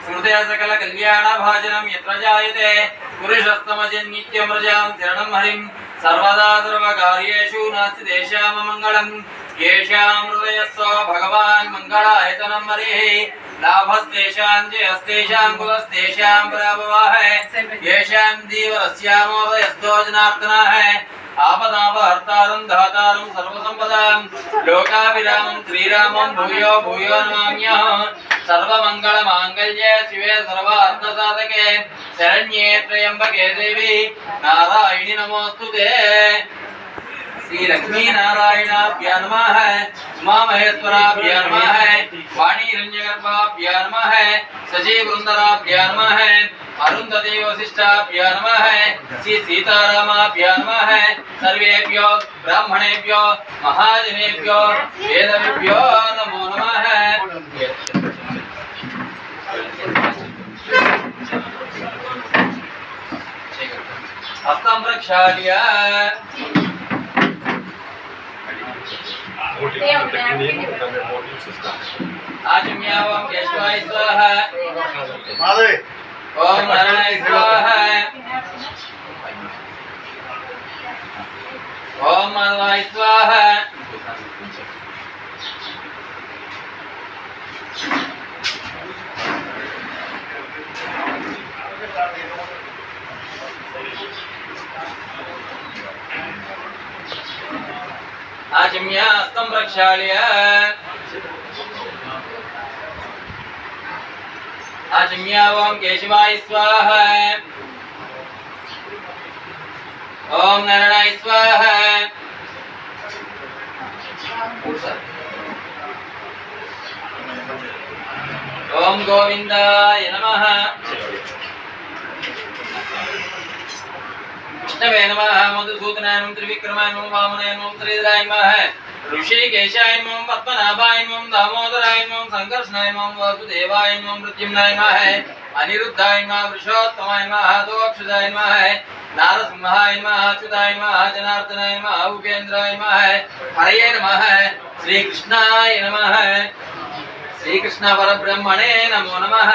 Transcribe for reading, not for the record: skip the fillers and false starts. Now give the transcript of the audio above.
स्मृतया सकल कल्याण भाजनम यत्र जायते पुरुषस्तमजन्नित्यमृजां शरणं हरिं सर्वदा सर्वकार्येषु नास्ति तेषां मंगलं येषां हृदयस्थो भगवान् मंगलायतनं हरिः लाभस्तेषां जयस्तेषां कुलस्तेषां पराभवः येषां दीवरस्यामोदयस्थो जनार्दनः आपदापहर्तारं दातारं सर्वसंपदां लोकाभिरामं श्रीरामं भूयो भूयो नमाम्यहं सर्वमंगलमांगल्ये शिवे सर्वार्थसाधके शरण्ये त्र्यंबके देवी नारायणी नमोस्तुते। श्री लक्ष्मी नारायणाभ्यां नमः, उमा महेश्वराभ्यां नमः, वाणी हिरण्यगर्भाभ्यां नमः, शशि वृंदराभ्यां नमः, अरुंधति वसिष्ठाभ्यां नमः, श्री सीतारामाभ्यां नमः। सर्वेभ्यो ब्राह्मणेभ्यो महाजनेभ्यो वेदविभ्यो नमो नमः। हस्तं प्रक्षाल्य आचम्यावं केशवाय स्वाहा, ओम नारायणाय स्वाहा, ओम माधवाय स्वाहा, आचम्य हस्तं प्रक्षाल्य आचम्यावं केशवाय स्वाहा, ओम नारायणाय स्वाहा, ओम गोविंदाय नमः, विष्णवे नमः, मधुसूदनाय नमः, त्रिविक्रमाय नमः, वामनाय नमः, श्रीधराय नमः, ऋषिकेशाय नमः, पद्मनाभाय नमः, दामोदराय नमः, संकर्षणाय नमः, वासुदेवाय नमः, मृत्युंजयाय नमः, अनिरुद्धाय नमः, वृषोत्तमाय नमः, दोक्षजाय नमः, नारसिंहाय नमः, अच्युताय नमः, जनार्दनाय नमः, उपेन्द्राय नमः, हरये नमः, श्रीकृष्णाय नमः, श्रीकृष्ण परब्रह्मणे नमो नमः।